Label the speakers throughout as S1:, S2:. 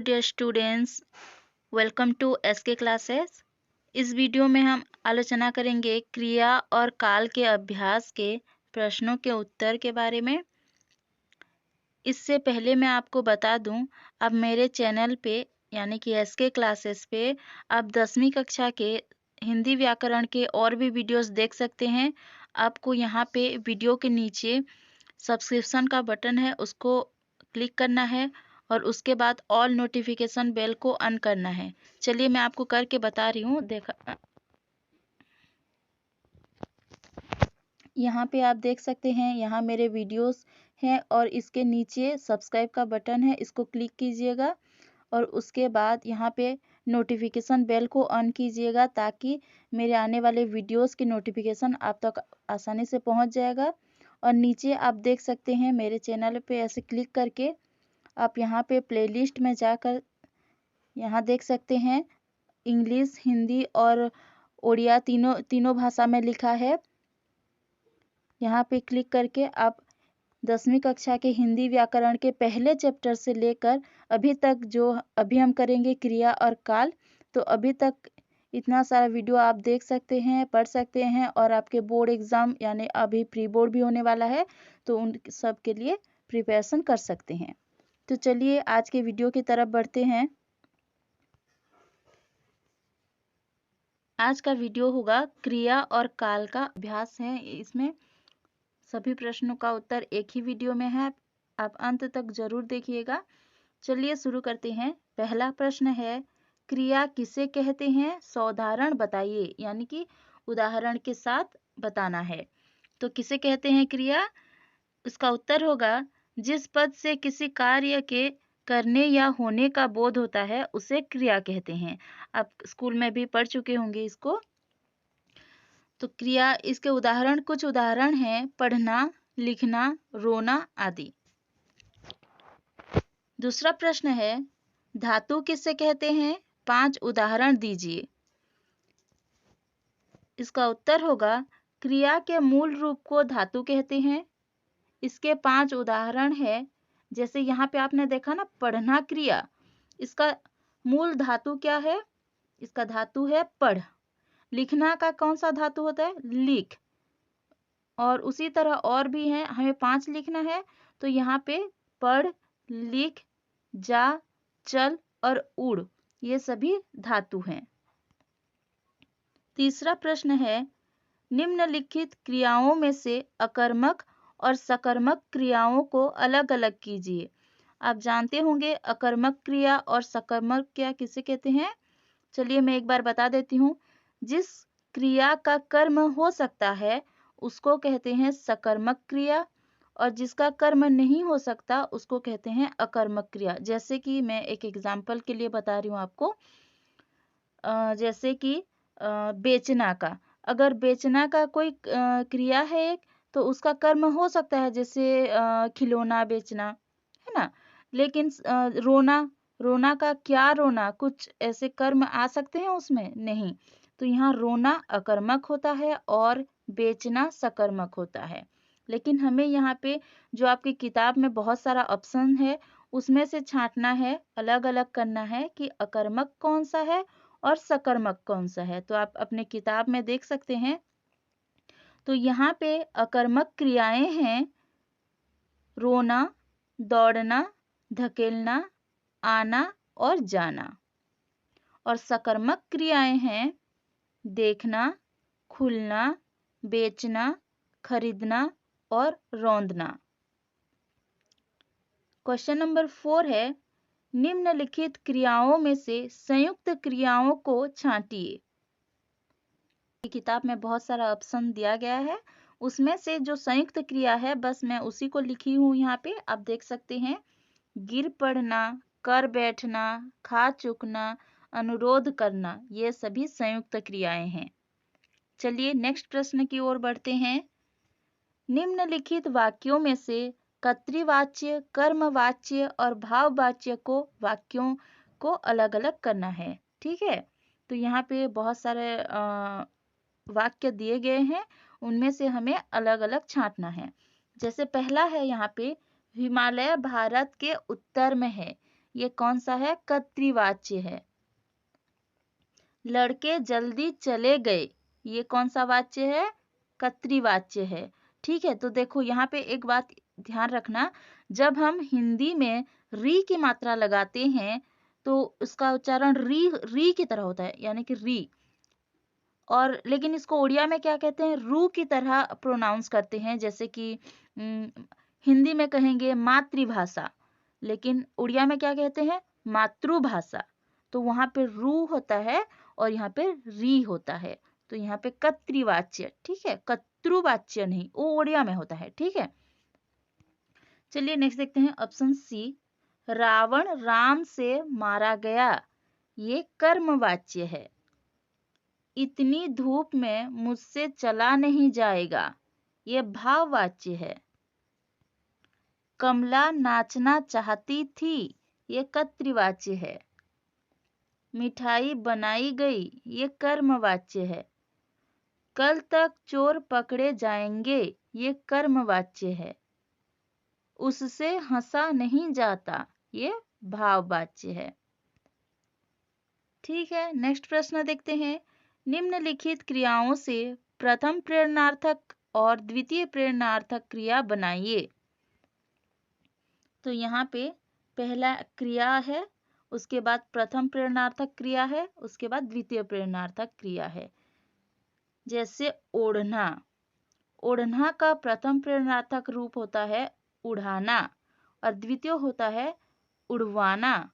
S1: Dear students, welcome to SK classes. इस video में हम आलोचना करेंगे क्रिया और काल के अभ्यास के प्रश्नों के उत्तर के बारे में। इससे पहले मैं आपको बता दूं, अब मेरे चैनल पे यानी कि एसके क्लासेस पे आप 10वीं कक्षा के हिंदी व्याकरण के और भी वीडियोस देख सकते हैं। आपको यहाँ पे वीडियो के नीचे सब्सक्रिप्शन का बटन है, उसको क्लिक करना है और उसके बाद ऑल नोटिफिकेशन बेल को ऑन करना है। चलिए मैं आपको करके बता रही हूँ। देखा, यहाँ पे आप देख सकते हैं, यहाँ मेरे वीडियोस हैं और इसके नीचे सब्सक्राइब का बटन है, इसको क्लिक कीजिएगा और उसके बाद यहाँ पे नोटिफिकेशन बेल को ऑन कीजिएगा ताकि मेरे आने वाले वीडियोस की नोटिफिकेशन आप तक आसानी से पहुँच जाएगा। और नीचे आप देख सकते हैं मेरे चैनल पे ऐसे क्लिक करके आप यहाँ पे प्लेलिस्ट में जाकर यहाँ देख सकते हैं इंग्लिश, हिंदी और उड़िया तीनों भाषा में लिखा है। यहाँ पे क्लिक करके आप 10वीं कक्षा के हिंदी व्याकरण के पहले चैप्टर से लेकर अभी तक जो अभी हम करेंगे क्रिया और काल, तो अभी तक इतना सारा वीडियो आप देख सकते हैं, पढ़ सकते हैं और आपके बोर्ड एग्ज़ाम यानी अभी प्री बोर्ड भी होने वाला है तो उन सब के लिए प्रिपरेशन कर सकते हैं। तो चलिए आज के वीडियो की तरफ बढ़ते हैं। आज का वीडियो होगा क्रिया और काल का अभ्यास है। इसमें सभी प्रश्नों का उत्तर एक ही वीडियो में है, आप अंत तक जरूर देखिएगा। चलिए शुरू करते हैं। पहला प्रश्न है, क्रिया किसे कहते हैं? सौदाहरण बताइए, यानी कि उदाहरण के साथ बताना है। तो किसे कहते हैं क्रिया? उसका उत्तर होगा जिस पद से किसी कार्य के करने या होने का बोध होता है उसे क्रिया कहते हैं। आप स्कूल में भी पढ़ चुके होंगे इसको। तो क्रिया, इसके उदाहरण कुछ उदाहरण हैं: पढ़ना, लिखना, रोना आदि। दूसरा प्रश्न है, धातु किसे कहते हैं? 5 उदाहरण दीजिए। इसका उत्तर होगा क्रिया के मूल रूप को धातु कहते हैं। इसके 5 उदाहरण है, जैसे यहाँ पे आपने देखा ना, पढ़ना क्रिया, इसका मूल धातु क्या है? इसका धातु है पढ़। लिखना का कौन सा धातु होता है? लिख। और उसी तरह और भी हैं, हमें 5 लिखना है तो यहाँ पे पढ़, लिख, जा, चल और उड़, ये सभी धातु हैं। तीसरा प्रश्न है, निम्नलिखित क्रियाओं में से अकर्मक और सकर्मक क्रियाओं को अलग अलग कीजिए। आप जानते होंगे अकर्मक क्रिया और सकर्मक क्रिया किसे कहते हैं। चलिए मैं एक बार बता देती हूँ। जिस क्रिया का कर्म हो सकता है उसको कहते हैं सकर्मक क्रिया और जिसका कर्म नहीं हो सकता उसको कहते हैं अकर्मक क्रिया। जैसे कि मैं एक एग्जाम्पल के लिए बता रही हूँ आपको। जैसे कि बेचना का, अगर बेचना का कोई क्रिया है एक, तो उसका कर्म हो सकता है, जैसे खिलौना बेचना, है ना। लेकिन रोना का क्या, रोना कुछ ऐसे कर्म आ सकते हैं उसमें? नहीं। तो यहाँ रोना अकर्मक होता है और बेचना सकर्मक होता है। लेकिन हमें यहाँ पे जो आपकी किताब में बहुत सारा ऑप्शन है उसमें से छांटना है, अलग अलग करना है कि अकर्मक कौन सा है और सकर्मक कौन सा है। तो आप अपने किताब में देख सकते हैं। तो यहाँ पे अकर्मक क्रियाएं हैं रोना, दौड़ना, धकेलना, आना और जाना। और सकर्मक क्रियाएं हैं देखना, खुलना, बेचना, खरीदना और रौंदना। क्वेश्चन नंबर 4 है, निम्नलिखित क्रियाओं में से संयुक्त क्रियाओं को छांटिए। किताब में बहुत सारा ऑप्शन दिया गया है, उसमें से जो संयुक्त क्रिया है बस मैं उसी को लिखी हूँ। यहाँ पे आप देख सकते हैं, गिर पड़ना, कर बैठना, खा चुकना, अनुरोध करना, ये सभी संयुक्त क्रियाएं हैं। चलिए नेक्स्ट प्रश्न की ओर बढ़ते हैं। निम्नलिखित वाक्यों में से कर्तृवाच्य, कर्मवाच्य और भाववाच्य को वाक्यों को अलग अलग करना है। ठीक है, तो यहाँ पे बहुत सारे वाक्य दिए गए हैं, उनमें से हमें अलग अलग छांटना है। जैसे पहला है यहाँ पे, हिमालय भारत के उत्तर में है। ये कौन सा है? कर्तृवाच्य है। लड़के जल्दी चले गए, ये कौन सा वाच्य है? कर्तृवाच्य है। ठीक है, तो देखो यहाँ पे एक बात ध्यान रखना, जब हम हिंदी में री की मात्रा लगाते हैं तो उसका उच्चारण री री की तरह होता है, यानी कि री। और लेकिन इसको उड़िया में क्या कहते हैं? रू की तरह प्रोनाउंस करते हैं। जैसे कि हिंदी में कहेंगे मातृभाषा, लेकिन उड़िया में क्या कहते हैं? मातृभाषा। तो वहां पे रू होता है और यहाँ पे री होता है, तो यहाँ पे कर्तृवाच्य। ठीक है, कर्तृवाच्य नहीं, वो उड़िया में होता है। ठीक है, चलिए नेक्स्ट देखते हैं ऑप्शन सी। रावण राम से मारा गया, ये कर्मवाच्य है। इतनी धूप में मुझसे चला नहीं जाएगा, ये भाववाच्य है। कमला नाचना चाहती थी, ये कर्तृवाच्य है। मिठाई बनाई गई, ये कर्मवाच्य है। कल तक चोर पकड़े जाएंगे, ये कर्मवाच्य है। उससे हंसा नहीं जाता, ये भाववाच्य है। ठीक है, नेक्स्ट प्रश्न देखते हैं। निम्नलिखित क्रियाओं से प्रथम प्रेरणार्थक और द्वितीय प्रेरणार्थक क्रिया बनाइए। तो यहाँ पे पहला क्रिया है, उसके बाद प्रथम प्रेरणार्थक क्रिया है, उसके बाद द्वितीय प्रेरणार्थक क्रिया है। जैसे ओढ़ना, ओढ़ना का प्रथम प्रेरणार्थक रूप होता है उड़ाना और द्वितीय होता है उड़वाना।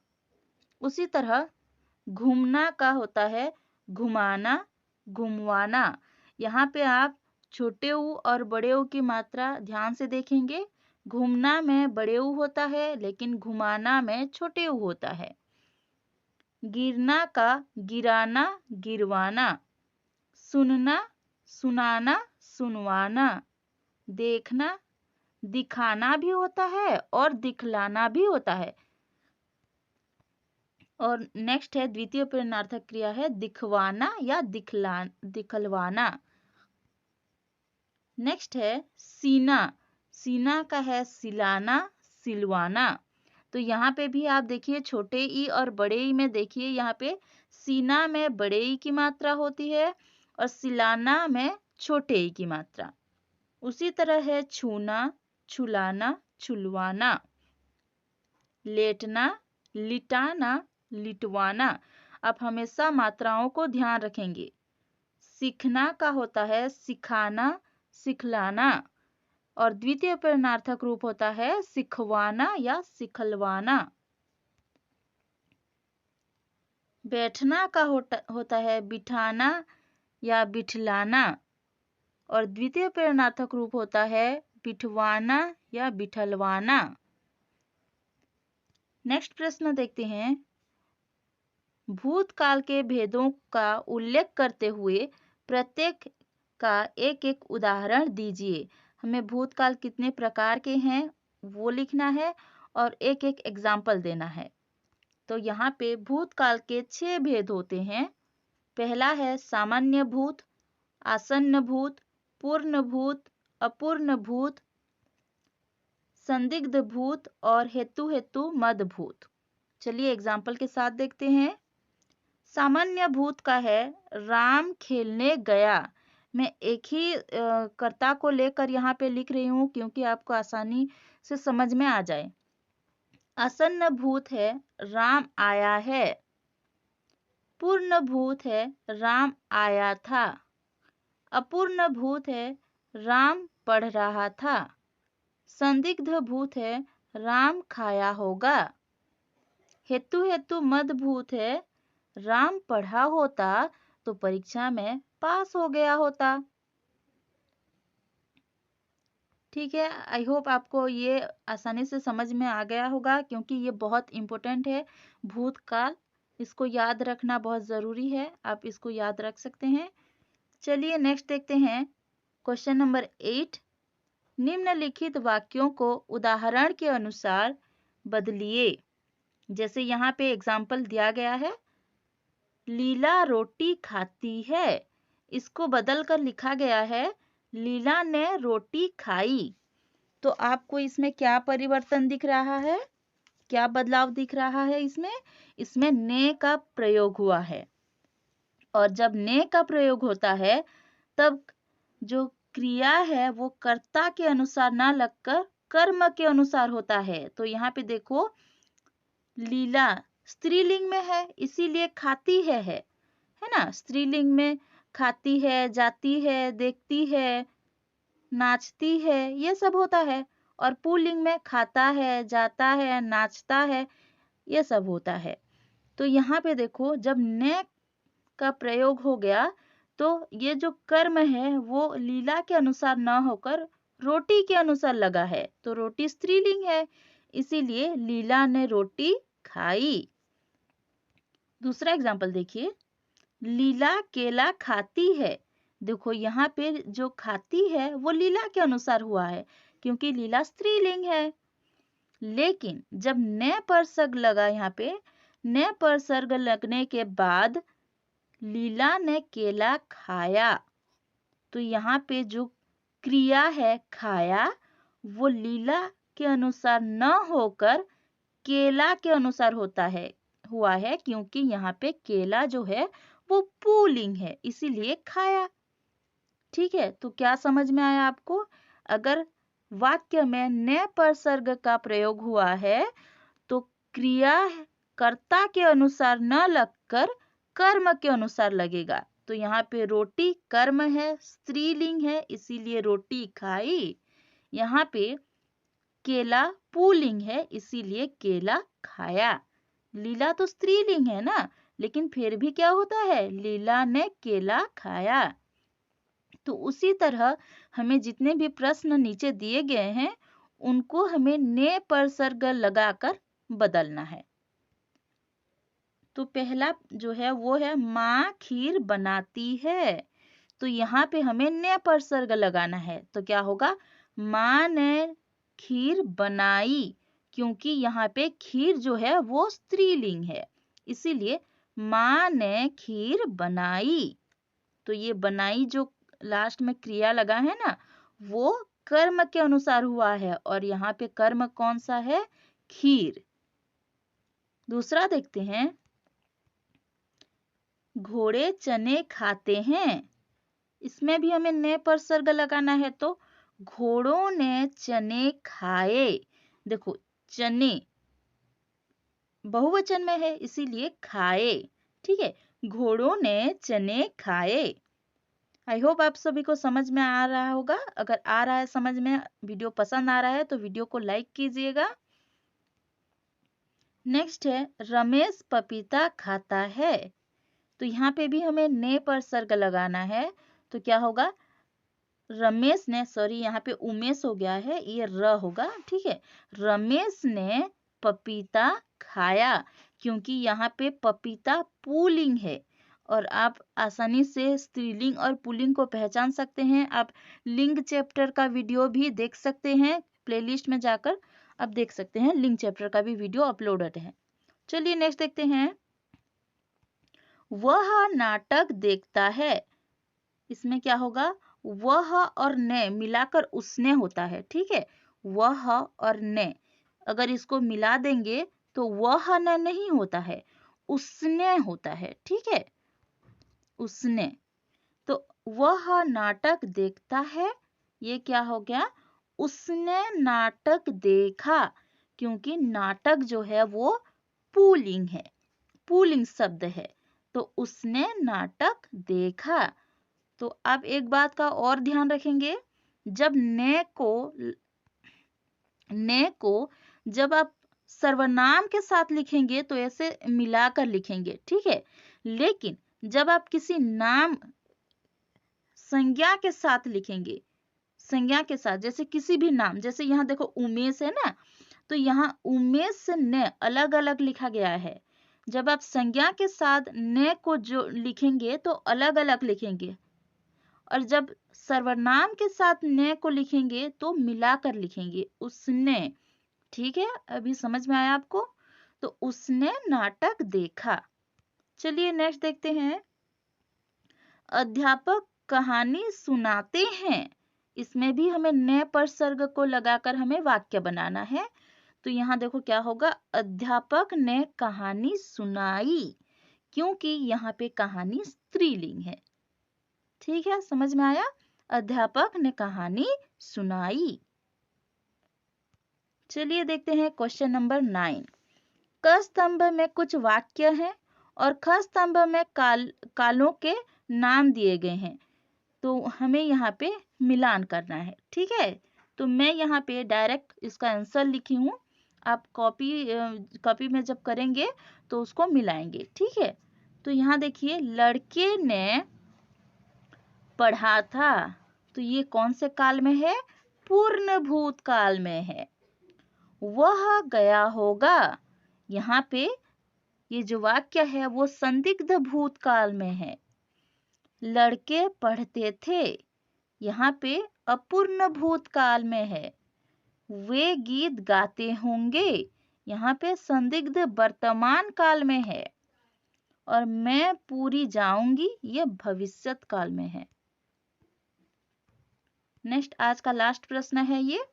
S1: उसी तरह घूमना का होता है घुमाना, घुमवाना। यहाँ पे आप छोटे ऊ और बड़े ऊ की मात्रा ध्यान से देखेंगे। घूमना में बड़े ऊ होता है, लेकिन घुमाना में छोटे ऊ होता है। गिरना का गिराना, गिरवाना। सुनना, सुनाना, सुनवाना। देखना, दिखाना भी होता है और दिखलाना भी होता है। और नेक्स्ट है द्वितीय प्रेरणार्थक क्रिया है दिखवाना या दिखलवाना। नेक्स्ट है सीना, सीना का है सिलाना, सिलवाना। तो यहाँ पे भी आप देखिए छोटे ई और बड़े ई में देखिए, यहाँ पे सीना में बड़े ई की मात्रा होती है और सिलाना में छोटे ई की मात्रा। उसी तरह है छूना, छुलाना, छुलवाना। लेटना, लिटाना, लिटवाना। आप हमेशा मात्राओं को ध्यान रखेंगे। सीखना का होता है सिखाना, सिखलाना और द्वितीय प्रेरणार्थक रूप होता है सिखवाना या सिखलवाना। बैठना का होता है बिठाना या बिठलाना और द्वितीय प्रेरणार्थक रूप होता है बिठवाना या बिठलवाना। नेक्स्ट प्रश्न देखते हैं। भूतकाल के भेदों का उल्लेख करते हुए प्रत्येक का एक एक उदाहरण दीजिए। हमें भूतकाल कितने प्रकार के हैं वो लिखना है और एक एक एग्जाम्पल देना है। तो यहाँ पे भूतकाल के 6 भेद होते हैं। पहला है सामान्य भूत, आसन्न भूत, पूर्ण भूत, अपूर्ण भूत, संदिग्ध भूत और हेतु हेतु मद भूत। चलिए एग्जाम्पल के साथ देखते हैं। सामान्य भूत का है राम खेलने गया। मैं एक ही कर्ता को लेकर यहाँ पे लिख रही हूँ क्योंकि आपको आसानी से समझ में आ जाए। आसन्न भूत है राम आया है। पूर्ण भूत है राम आया था। अपूर्ण भूत है राम पढ़ रहा था। संदिग्ध भूत है राम खाया होगा। हेतु हेतु मद भूत है राम पढ़ा होता तो परीक्षा में पास हो गया होता। ठीक है, आई होप आपको ये आसानी से समझ में आ गया होगा क्योंकि ये बहुत इम्पोर्टेंट है भूतकाल। इसको याद रखना बहुत ज़रूरी है, आप इसको याद रख सकते हैं। चलिए नेक्स्ट देखते हैं क्वेश्चन नंबर 8। निम्नलिखित वाक्यों को उदाहरण के अनुसार बदलिए। जैसे यहाँ पे एग्जाम्पल दिया गया है, लीला रोटी खाती है। इसको बदलकर लिखा गया है लीला ने रोटी खाई। तो आपको इसमें क्या परिवर्तन दिख रहा है? क्या बदलाव दिख रहा है इसमें? इसमें ने का प्रयोग हुआ है। और जब ने का प्रयोग होता है तब जो क्रिया है वो कर्ता के अनुसार ना लगकर कर्म के अनुसार होता है। तो यहाँ पे देखो, लीला स्त्रीलिंग में है इसीलिए खाती है ना? स्त्रीलिंग में खाती है, जाती है, देखती है, नाचती है, ये सब होता है। और पुल्लिंग में खाता है, जाता है, नाचता है, ये सब होता है। तो यहाँ पे देखो, जब ने का प्रयोग हो गया तो ये जो कर्म है वो लीला के अनुसार न होकर रोटी के अनुसार लगा है। तो रोटी स्त्रीलिंग है इसीलिए लीला ने रोटी खाई। दूसरा एग्जाम्पल देखिए, लीला केला खाती है। देखो यहाँ पे जो खाती है वो लीला के अनुसार हुआ है क्योंकि लीला स्त्रीलिंग है। लेकिन जब ने पर सर्ग लगा, यहाँ पे ने पर सर्ग लगने के बाद लीला ने केला खाया, तो यहाँ पे जो क्रिया है खाया वो लीला के अनुसार न होकर केला के अनुसार हुआ है क्योंकि यहाँ पे केला जो है वो पुल्लिंग है इसीलिए खाया। ठीक है, तो क्या समझ में आया आपको? अगर वाक्य में ने पर सर्ग का प्रयोग हुआ है तो क्रिया कर्ता के अनुसार न लगकर कर्म के अनुसार लगेगा। तो यहाँ पे रोटी कर्म है, स्त्रीलिंग है इसीलिए रोटी खाई। यहाँ पे केला पुल्लिंग है इसीलिए केला खाया। लीला तो स्त्रीलिंग है ना, लेकिन फिर भी क्या होता है? लीला ने केला खाया। तो उसी तरह हमें जितने भी प्रश्न नीचे दिए गए हैं उनको हमें ने पर सर्ग लगाकर बदलना है। तो पहला जो है वो है माँ खीर बनाती है। तो यहाँ पे हमें ने पर सर्ग लगाना है। तो क्या होगा? माँ ने खीर बनाई, क्योंकि यहाँ पे खीर जो है वो स्त्रीलिंग है इसीलिए माँ ने खीर बनाई। तो ये बनाई जो लास्ट में क्रिया लगा है ना, वो कर्म के अनुसार हुआ है और यहाँ पे कर्म कौन सा है? खीर। दूसरा देखते हैं, घोड़े चने खाते हैं। इसमें भी हमें ने पर सर्ग लगाना है। तो घोड़ों ने चने खाए। देखो, चने बहुवचन में है इसीलिए खाए। ठीक है, घोड़ों ने चने खाए। आई होप आप सभी को समझ में आ रहा होगा। अगर आ रहा है समझ में, वीडियो पसंद आ रहा है तो वीडियो को लाइक कीजिएगा। नेक्स्ट है रमेश पपीता खाता है। तो यहाँ पे भी हमें ने पर सर्ग लगाना है। तो क्या होगा? रमेश ने, सॉरी यहाँ पे उमेश हो गया है, ये र होगा। ठीक है, रमेश ने पपीता खाया क्योंकि यहाँ पे पपीता पुल्लिंग है और आप आसानी से स्त्रीलिंग और पुल्लिंग को पहचान सकते हैं। आप लिंग चैप्टर का वीडियो भी देख सकते हैं, प्लेलिस्ट में जाकर आप देख सकते हैं, लिंग चैप्टर का भी वीडियो अपलोडेड है। चलिए नेक्स्ट देखते हैं, वह नाटक देखता है। इसमें क्या होगा? वह और ने मिलाकर उसने होता है। ठीक है, वह और ने अगर इसको मिला देंगे तो वह ने नहीं होता है, उसने होता है। ठीक है, उसने। तो वह नाटक देखता है, ये क्या हो गया? उसने नाटक देखा, क्योंकि नाटक जो है वो पुल्लिंग है, पुल्लिंग शब्द है। तो उसने नाटक देखा। तो आप एक बात का और ध्यान रखेंगे, जब ने को जब आप सर्वनाम के साथ लिखेंगे तो ऐसे मिलाकर लिखेंगे। ठीक है, लेकिन जब आप किसी नाम संज्ञा के साथ लिखेंगे, संज्ञा के साथ, जैसे किसी भी नाम, जैसे यहाँ देखो उमेश है ना, तो यहाँ उमेश से ने अलग अलग लिखा गया है। जब आप संज्ञा के साथ ने को जो लिखेंगे तो अलग अलग लिखेंगे, और जब सर्वनाम के साथ ने को लिखेंगे तो मिलाकर लिखेंगे, उसने। ठीक है, अभी समझ में आया आपको? तो उसने नाटक देखा। चलिए नेक्स्ट देखते हैं, अध्यापक कहानी सुनाते हैं। इसमें भी हमें ने पर सर्ग को लगाकर हमें वाक्य बनाना है। तो यहाँ देखो क्या होगा, अध्यापक ने कहानी सुनाई, क्योंकि यहाँ पे कहानी स्त्रीलिंग है। ठीक है, समझ में आया? अध्यापक ने कहानी सुनाई। चलिए देखते हैं क्वेश्चन नंबर 9। क स्तंभ में कुछ वाक्य हैं और ख स्तंभ में कालों के नाम दिए गए हैं, तो हमें यहाँ पे मिलान करना है। ठीक है, तो मैं यहाँ पे डायरेक्ट इसका आंसर लिखी हूँ, आप कॉपी में जब करेंगे तो उसको मिलाएंगे। ठीक है, तो यहाँ देखिए, लड़के ने पढ़ा था, तो ये कौन से काल में है? पूर्ण भूतकाल में है। वह गया होगा, यहाँ पे ये जो वाक्य है वो संदिग्ध भूतकाल में है। लड़के पढ़ते थे, यहाँ पे अपूर्ण भूतकाल में है। वे गीत गाते होंगे, यहाँ पे संदिग्ध वर्तमान काल में है। और मैं पूरी जाऊंगी, ये भविष्यत काल में है। नेक्स्ट, आज का लास्ट प्रश्न है ये,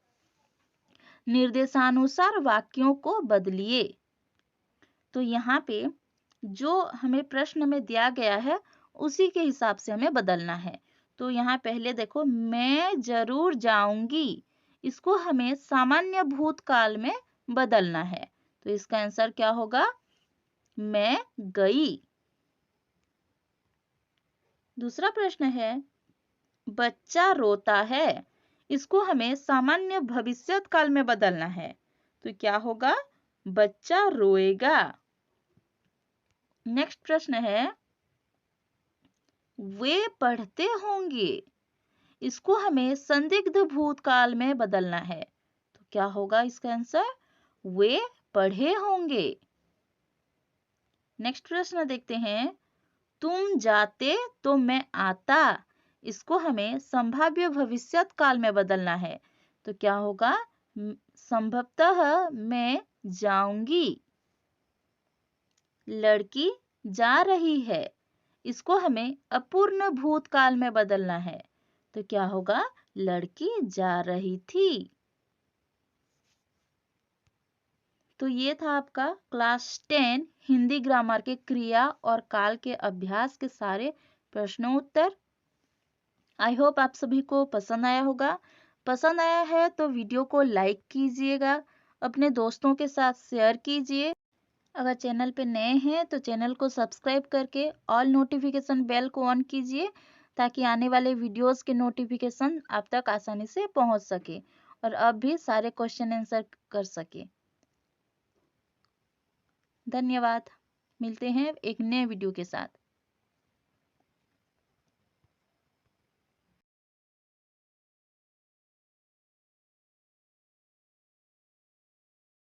S1: निर्देशानुसार वाक्यों को बदलिए। तो यहाँ पे जो हमें प्रश्न में दिया गया है उसी के हिसाब से हमें बदलना है। तो यहाँ पहले देखो, मैं जरूर जाऊंगी, इसको हमें सामान्य भूतकाल में बदलना है। तो इसका आंसर क्या होगा? मैं गई। दूसरा प्रश्न है, बच्चा रोता है, इसको हमें सामान्य भविष्यत काल में बदलना है। तो क्या होगा? बच्चा रोएगा। नेक्स्ट प्रश्न है, वे पढ़ते होंगे, इसको हमें संदिग्ध भूतकाल में बदलना है। तो क्या होगा इसका आंसर? वे पढ़े होंगे। नेक्स्ट प्रश्न देखते हैं, तुम जाते तो मैं आता, इसको हमें संभाव्य भविष्यत काल में बदलना है। तो क्या होगा? संभवतः मैं जाऊंगी। लड़की जा रही है, इसको हमें अपूर्ण भूतकाल में बदलना है। तो क्या होगा? लड़की जा रही थी। तो ये था आपका क्लास 10 हिंदी ग्रामर के क्रिया और काल के अभ्यास के सारे प्रश्नों उत्तर। आई होप आप सभी को पसंद आया होगा। पसंद आया है तो वीडियो को लाइक कीजिएगा, अपने दोस्तों के साथ शेयर कीजिए। अगर चैनल पे नए हैं तो चैनल को सब्सक्राइब करके ऑल नोटिफिकेशन बेल को ऑन कीजिए, ताकि आने वाले वीडियोस के नोटिफिकेशन आप तक आसानी से पहुंच सके और अब भी सारे क्वेश्चन आंसर कर सके। धन्यवाद। मिलते हैं एक नए वीडियो के साथ।